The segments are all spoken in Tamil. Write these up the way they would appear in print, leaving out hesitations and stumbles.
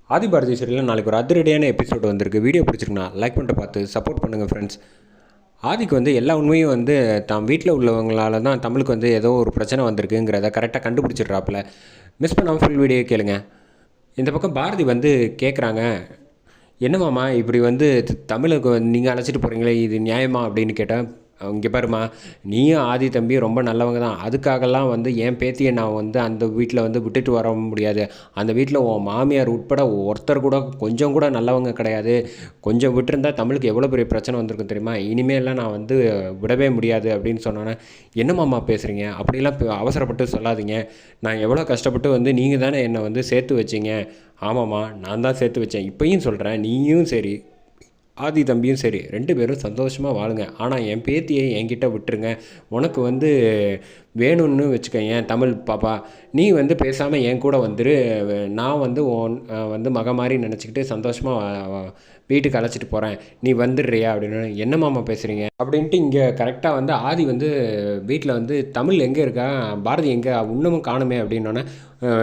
ஆதிபாரதி சீரியலில் நாளைக்கு ஒரு அதிரடியான எபிசோடு வந்திருக்கு. வீடியோ பிடிச்சிருக்குண்ணா லைக் பண்ணிட்டு பார்த்து சப்போர்ட் பண்ணுங்கள் ஃப்ரெண்ட்ஸ். ஆதிக்கு எல்லா உண்மையும் தான் வீட்டில் உள்ளவங்களால தான் தமிழுக்கு ஏதோ ஒரு பிரச்சனை வந்திருக்குங்கிறத கரெக்டாக கண்டுபிடிச்சிட்றாப்புல. மிஸ் பண்ணாமல் ஃபுல் வீடியோ கேளுங்க. இந்த பக்கம் பாரதி கேட்குறாங்க, என்ன மாமா இப்படி தமிழுக்கு நீங்கள் அழைச்சிட்டு போகிறீங்களே, இது நியாயமா அப்படின்னு கேட்டால், இங்கே பாருமா, நீயும் ஆதி தம்பி ரொம்ப நல்லவங்க தான், அதுக்காகலாம் என் பேத்தியை நான் அந்த வீட்டில் விட்டுட்டு வர முடியாது. அந்த வீட்டில் உன் மாமியார் உட்பட ஒருத்தர் கூட கொஞ்சம் கூட நல்லவங்க கிடையாது. கொஞ்சம் விட்டுருந்தா தமிழுக்கு எவ்வளோ பெரிய பிரச்சனை வந்திருக்கும் தெரியுமா, இனிமேலாம் நான் விடவே முடியாது அப்படின்னு சொன்னோன்னே, என்ன மாமா பேசுகிறீங்க, அப்படிலாம் அவசரப்பட்டு சொல்லாதீங்க. நான் எவ்வளோ கஷ்டப்பட்டு நீங்கள் தானே என்னை சேர்த்து வச்சிங்க. ஆமாம்மா, நான் தான் சேர்த்து வச்சேன். இப்போயும் சொல்கிறேன், நீயும் சரி ஆதி தம்பியும் சரி 2 பேரும் சந்தோஷமாக வாழுங்க. ஆனால் என் பேத்தியை என்கிட்ட விட்டுருங்க. உனக்கு வேணும்னு வச்சுக்கோங்க தமிழ் பாப்பா, நீ பேசாமல் என் கூட வந்துரு. நான் மக மாதிரி நினச்சிக்கிட்டு சந்தோஷமாக வீட்டுக்கு அழைச்சிட்டு போகிறேன். நீ வந்துடுறியா அப்படின்னு. என்ன மாமா பேசுகிறீங்க அப்படின்ட்டு இங்கே கரெக்டாக ஆதி வீட்டில் தமிழ் எங்கே இருக்கா, பாரதி எங்கே இன்னமும் காணுமே அப்படின்னோடனே,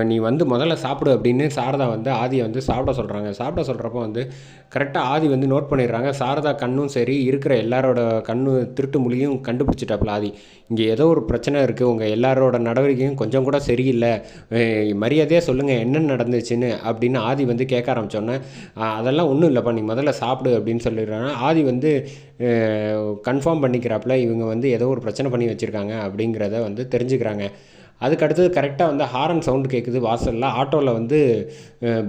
நீ முதல்ல சாப்பிடு அப்படின்னு சாரதா ஆதியை சாப்பிட சொல்கிறாங்க. சாப்பிட சொல்கிறப்போ கரெக்டாக ஆதி நோட் பண்ணிடுறாங்க. சாரதா கண்ணும் சரி, இருக்கிற எல்லாரோட கண்ணு திருட்டு மொழியும் கண்டுபிடிச்சிட்டாப்புல ஆதி. இங்கே ஏதோ ஒரு பிரச்சனை இருக்குது, உங்கள் எல்லாரோட நடவடிக்கையும் கொஞ்சம் கூட சரியில்லை, மரியாதையாக சொல்லுங்கள் என்ன நடந்துச்சுன்னு அப்படின்னு ஆதி கேட்க ஆரம்பித்தோன்னே, அதெல்லாம் ஒன்றும் இல்லைப்பா, நீ முதல்ல சாப்பிடு அப்படின்னு சொல்லிடுறாங்க. ஆதி கன்ஃபார்ம் பண்ணிக்கிறாப்புல இவங்க ஏதோ ஒரு பிரச்சனை பண்ணி வச்சுருக்காங்க அப்படிங்கிறத தெரிஞ்சுக்கிறாங்க. அதுக்கு அடுத்தது கரெக்டாக ஹாரன் சவுண்டு கேட்குது வாசலில். ஆட்டோவில்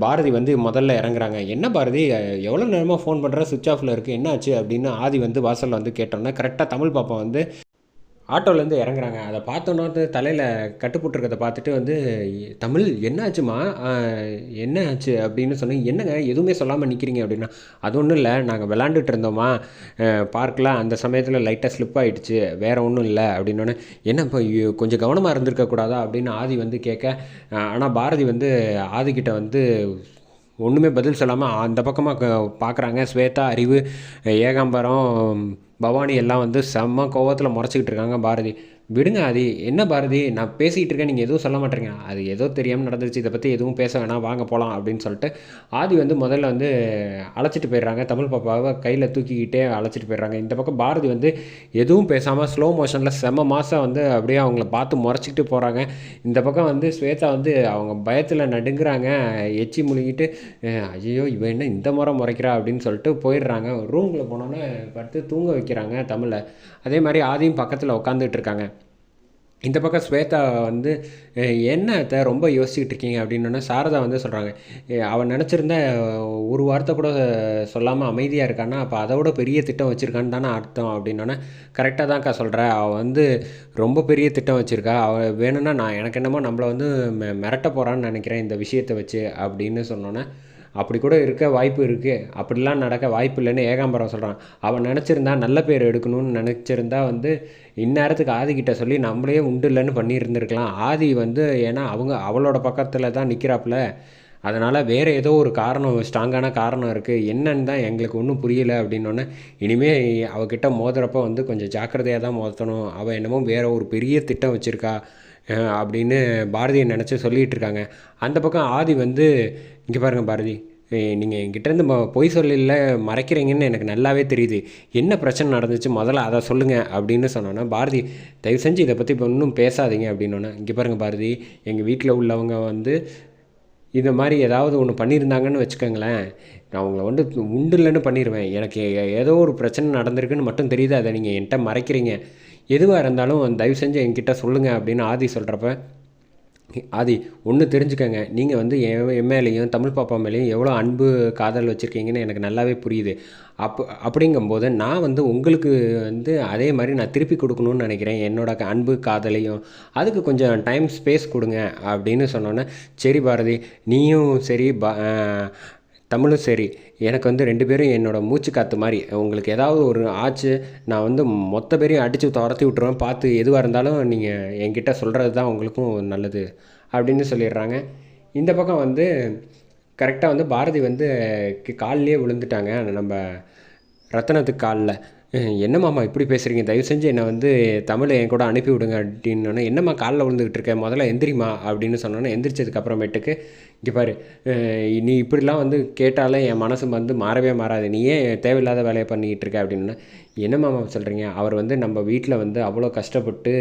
பாரதி முதல்ல இறங்குறாங்க. என்ன பாரதி, எவ்வளோ நேரமாக ஃபோன் பண்ணுற, சுவிட்ச் ஆஃபில் இருக்குது, என்ன ஆச்சு அப்படின்னு ஆதி வாசலில் கேட்டோன்னே, கரெக்டாக தமிழ் பாப்பா ஆட்டோலேருந்து இறங்குறாங்க. அதை பார்த்தோன்னே தலையில் கட்டுப்பட்டுருக்கதை பார்த்துட்டு தமிழ் என்ன ஆச்சுமா, என்ன ஆச்சு அப்படின்னு சொன்னீங்க. என்னங்க எதுவுமே சொல்லாமல் நிற்கிறீங்க அப்படின்னா, அது ஒன்றும் இல்லை, நாங்கள் விளாண்டுட்டு இருந்தோமா பார்க்கில், அந்த சமயத்தில் லைட்டாக ஸ்லிப் ஆகிடுச்சு, வேறு ஒன்றும் இல்லை அப்படின்னோடனே, என்ன இப்போ கொஞ்சம் கவனமாக இருந்திருக்கக்கூடாதா அப்படின்னு ஆதி கேட்க, ஆனால் பாரதி ஆதிக்கிட்ட ஒன்றுமே பதில் சொல்லாமல் அந்த பக்கமாக பார்க்குறாங்க. ஸ்வேதா, அறிவு, ஏகாம்பரம், பவானி எல்லாம் செம்ம கோவத்தில் முறைச்சிக்கிட்டு இருக்காங்க. பாரதி, விடுங்க ஆதி, என்ன பாரதி நான் பேசிகிட்டு இருக்கேன், நீங்கள் எதுவும் சொல்ல மாட்டேங்க, அது ஏதோ தெரியாமல் நடந்துருச்சு, இதை பற்றி எதுவும் பேச வேணாம், வாங்க போகலாம் அப்படின்னு சொல்லிட்டு ஆதி முதல்ல அழைச்சிட்டு போயிடுறாங்க. தமிழ் பாப்பாவை கையில் தூக்கிக்கிட்டே அழைச்சிட்டு போயிடுறாங்க. இந்த பக்கம் பாரதி எதுவும் பேசாமல் ஸ்லோ மோஷனில் செம்ம மாதம் அப்படியே அவங்கள பார்த்து முறைச்சிக்கிட்டு போகிறாங்க. இந்த பக்கம் ஸ்வேதா அவங்க பயத்தில் நடுங்குறாங்க. எச்சி முழுங்கிட்டு, ஐயோ இவன் என்ன இந்த முறை முறைக்கிறா அப்படின்னு சொல்லிட்டு போயிடுறாங்க. ரூமில் போனோன்னே படுத்து தூங்க வைக்கிறாங்க தமிழை. அதே மாதிரி ஆதியும் பக்கத்தில் உட்காந்துட்டு இருக்காங்க. இந்த பக்கம் ஸ்வேதா என்னத்தை ரொம்ப யோசிச்சுக்கிட்டு இருக்கீங்க அப்படின்னோடனே சாரதா சொல்கிறாங்க, அவன் நினச்சிருந்தா ஒரு வார்த்தை கூட சொல்லாமல் அமைதியாக இருக்கான்னா, அப்போ அதை விட பெரிய திட்டம் வச்சுருக்கான்னு தானே அர்த்தம் அப்படின்னோடனே, கரெக்டாக தான்க்கா சொல்கிறேன், அவள் ரொம்ப பெரிய திட்டம் வச்சுருக்கா, அவள் வேணும்னா நான் எனக்கு என்னமோ நம்மளை மிரட்ட போகிறான்னு நினைக்கிறேன் இந்த விஷயத்தை வச்சு அப்படின்னு சொன்னோன்னே, அப்படி கூட இருக்க வாய்ப்பு இருக்குது, அப்படிலாம் நடக்க வாய்ப்பு இல்லைன்னு ஏகாம்பரம் சொல்கிறான். அவன் நினச்சிருந்தா நல்ல பேர் எடுக்கணும்னு நினச்சிருந்தா இந்நேரத்துக்கு ஆதிக்கிட்ட சொல்லி நம்மளே உண்டு இல்லைன்னு பண்ணியிருந்துருக்கலாம். ஆதி ஏன்னா அவளோட பக்கத்தில் தான் நிற்கிறாப்புல, அதனால் வேறு ஏதோ ஒரு காரணம், ஸ்ட்ராங்கான காரணம் இருக்குது, என்னன்னு தான் எங்களுக்கு ஒன்றும் புரியலை அப்படின்னோடனே, இனிமேல் அவகிட்ட மோதுறப்போ கொஞ்சம் ஜாக்கிரதையாக தான் மோதணும், அவள் என்னமோ வேறு ஒரு பெரிய திட்டம் வச்சுருக்கா அப்படின்னு பாரதியை நினச்சி சொல்லிகிட்டு இருக்காங்க. அந்த பக்கம் ஆதி இங்கே பாருங்கள் பாரதி, நீங்கள் என்கிட்டேருந்து பொய் சொல்லல மறைக்கிறீங்கன்னு எனக்கு நல்லாவே தெரியுது, என்ன பிரச்சனை நடந்துச்சு முதல்ல அதை சொல்லுங்கள் அப்படின்னு சொன்னோன்னா, பாரதி தயவு செஞ்சு இதை பற்றி இப்போ இன்னும் பேசாதீங்க அப்படின்னோன்னே, இங்கே பாருங்கள் பாரதி, எங்கள் வீட்டில் உள்ளவங்க இந்த மாதிரி ஏதாவது ஒன்று பண்ணியிருந்தாங்கன்னு வச்சுக்கோங்களேன், நான் அவங்கள உண்டு இல்லைன்னு பண்ணிடுவேன், எனக்கு ஏதோ ஒரு பிரச்சனை நடந்திருக்குன்னு மட்டும் தெரியுது, அதை நீங்கள் என்கிட்ட மறைக்கிறீங்க, எதுவாக இருந்தாலும் தயவு செஞ்சு என்கிட்ட சொல்லுங்கள் அப்படின்னு ஆதி சொல்கிறப்ப, ஆதி ஒன்று தெரிஞ்சுக்கங்க, நீங்கள் என் மேலேயும் தமிழ் பாப்பா மேலேயும் எவ்வளோ அன்பு காதல் வச்சுருக்கீங்கன்னு எனக்கு நல்லாவே புரியுது. அப்படிங்கும்போது நான் உங்களுக்கு அதே மாதிரி நான் திருப்பி கொடுக்கணும்னு நினைக்கிறேன் என்னோட அன்பு காதலையும், அதுக்கு கொஞ்சம் டைம் ஸ்பேஸ் கொடுங்க அப்படின்னு சொன்னோன்னே, சரி பாரதி, நீயும் சரி தமிழும் சரி, எனக்கு 2 பேரும் என்னோடய மூச்சு காற்று மாதிரி, உங்களுக்கு ஏதாவது ஒரு ஆச்சு நான் மொத்த பேரையும் அடித்து துரத்தி விட்டுருவேன், பார்த்து எதுவாக இருந்தாலும் நீங்கள் என்கிட்ட சொல்கிறது தான் உங்களுக்கும் நல்லது அப்படின்னு சொல்லிடுறாங்க. இந்த பக்கம் கரெக்டாக பாரதி காலிலே விழுந்துட்டாங்க நம்ம ரத்தனத்துக்கு காலில். என்ன மாமா இப்படி பேசுகிறீங்க, தயவு செஞ்சு என்னை தமிழை என் கூட அனுப்பி விடுங்க அப்படின்னோடனே, என்னம்மா காலில் விழுந்துக்கிட்டு இருக்கேன், முதல்ல எந்திரிமா அப்படின்னு சொன்னோன்னே, எந்திரிச்சதுக்கப்புறமேட்டுக்கு இங்கே பாரு, நீ இப்படிலாம் வந்து கேட்டாலே என் மனசு வந்து மாறவே மாறாது. நீ ஏன் தேவையில்லாத வேலையை பண்ணிக்கிட்டு இருக்க அப்படின்னா, என்ன மாமா சொல்கிறீங்க? அவர் வந்து நம்ம வீட்டில் வந்து அவ்வளோ கஷ்டப்பட்டு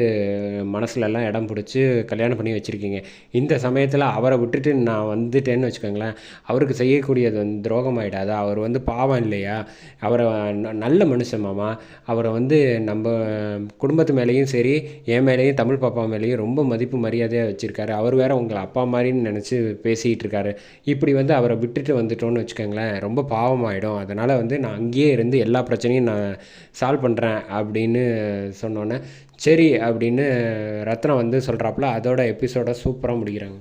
மனசுலலாம் இடம் பிடிச்சி கல்யாணம் பண்ணி வச்சுருக்கீங்க. இந்த சமயத்தில் அவரை விட்டுட்டு நான் வந்துட்டேன்னு வச்சுக்கோங்களேன், அவருக்கு செய்யக்கூடியது வந்து துரோகம் ஆகிடாதா? அவர் வந்து பாவம் இல்லையா? அவரை நல்ல மனுஷன் மாமா. அவரை வந்து நம்ம குடும்பத்து மேலேயும் சரி, என் மேலேயும், தமிழ் பாப்பா மேலேயும் ரொம்ப மதிப்பு மரியாதையாக வச்சுருக்காரு. அவர் வேற உங்களை அப்பா மாதிரின்னு நினச்சி பேசிகிட்டு இருக்காரு. இப்படி வந்து அவரை விட்டுட்டு வந்துட்டோன்னு வச்சுக்கோங்களேன், ரொம்ப பாவமாயிடும். அதனால் வந்து நான் அங்கேயே இருந்து எல்லா பிரச்சனையும் நான் சால்வ் பண்ணுறேன் அப்படின்னு சொன்னோன்னே, சரி அப்படின்னு ரத்னம் வந்து சொல்கிறாப்புல. அதோட எபிசோட சூப்பராக முடிக்கிறாங்க.